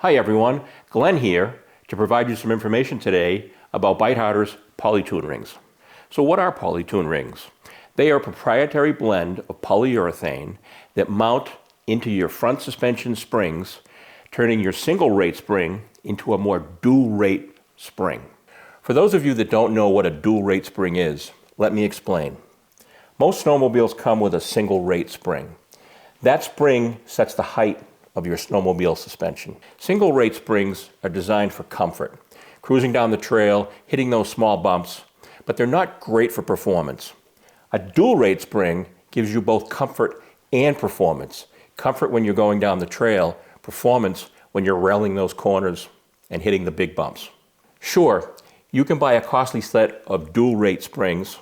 Hi everyone, Glenn here to provide you some information today about Bite-Harder's PolyTune Rings. So what are PolyTune Rings? They are a proprietary blend of polyurethane that mount into your front suspension springs, turning your single rate spring into a more dual rate spring. For those of you that don't know what a dual rate spring is, let me explain. Most snowmobiles come with a single rate spring. That spring sets the height of your snowmobile suspension. Single rate springs are designed for comfort, cruising down the trail, hitting those small bumps, but they're not great for performance. A dual rate spring gives you both comfort and performance. Comfort when you're going down the trail, performance when you're railing those corners and hitting the big bumps. Sure, you can buy a costly set of dual rate springs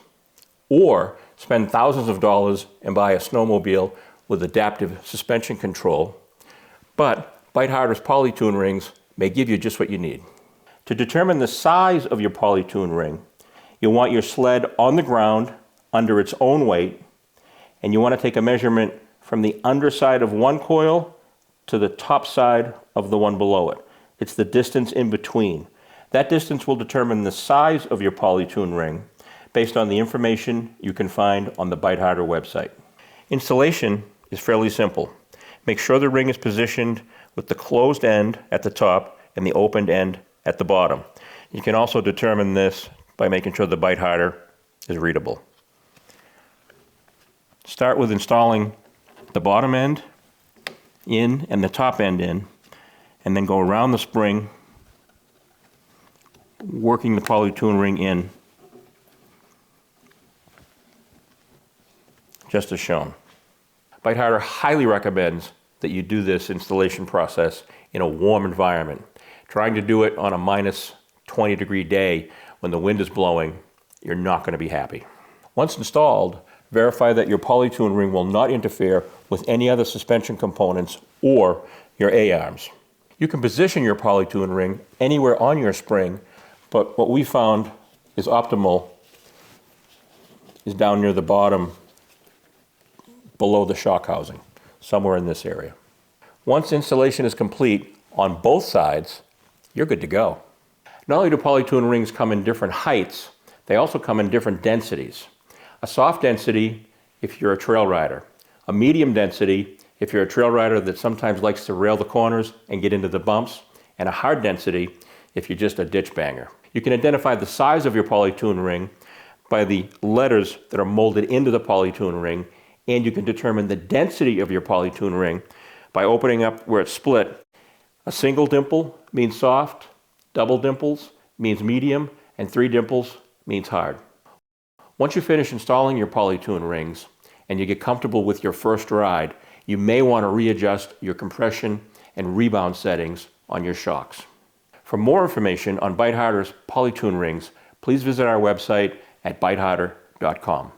or spend thousands of dollars and buy a snowmobile with adaptive suspension control, but Bite-Harder's PolyTune Rings may give you just what you need. To determine the size of your PolyTune ring, you'll want your sled on the ground under its own weight, and you want to take a measurement from the underside of one coil to the top side of the one below it. It's the distance in between. That distance will determine the size of your PolyTune ring based on the information you can find on the Bite-Harder website. Installation is fairly simple. Make sure the ring is positioned with the closed end at the top and the opened end at the bottom. You can also determine this by making sure the Bite-Harder is readable. Start with installing the bottom end in and the top end in, and then go around the spring, working the PolyTune ring in, just as shown. Bite-Harder highly recommends that you do this installation process in a warm environment. Trying to do it on a minus 20-degree day when the wind is blowing, you're not going to be happy. Once installed, verify that your PolyTune ring will not interfere with any other suspension components or your A-arms. You can position your PolyTune ring anywhere on your spring, but what we found is optimal is down near the bottom below the shock housing, somewhere in this area. Once installation is complete on both sides, you're good to go. Not only do PolyTune rings come in different heights, they also come in different densities. A soft density if you're a trail rider, a medium density if you're a trail rider that sometimes likes to rail the corners and get into the bumps, and a hard density if you're just a ditch banger. You can identify the size of your PolyTune ring by the letters that are molded into the PolyTune ring, and you can determine the density of your PolyTune ring by opening up where it's split. A single dimple means soft, double dimples means medium, and 3 dimples means hard. Once you finish installing your PolyTune rings and you get comfortable with your first ride, you may want to readjust your compression and rebound settings on your shocks. For more information on Bite-Harder's PolyTune rings, please visit our website at biteharder.com.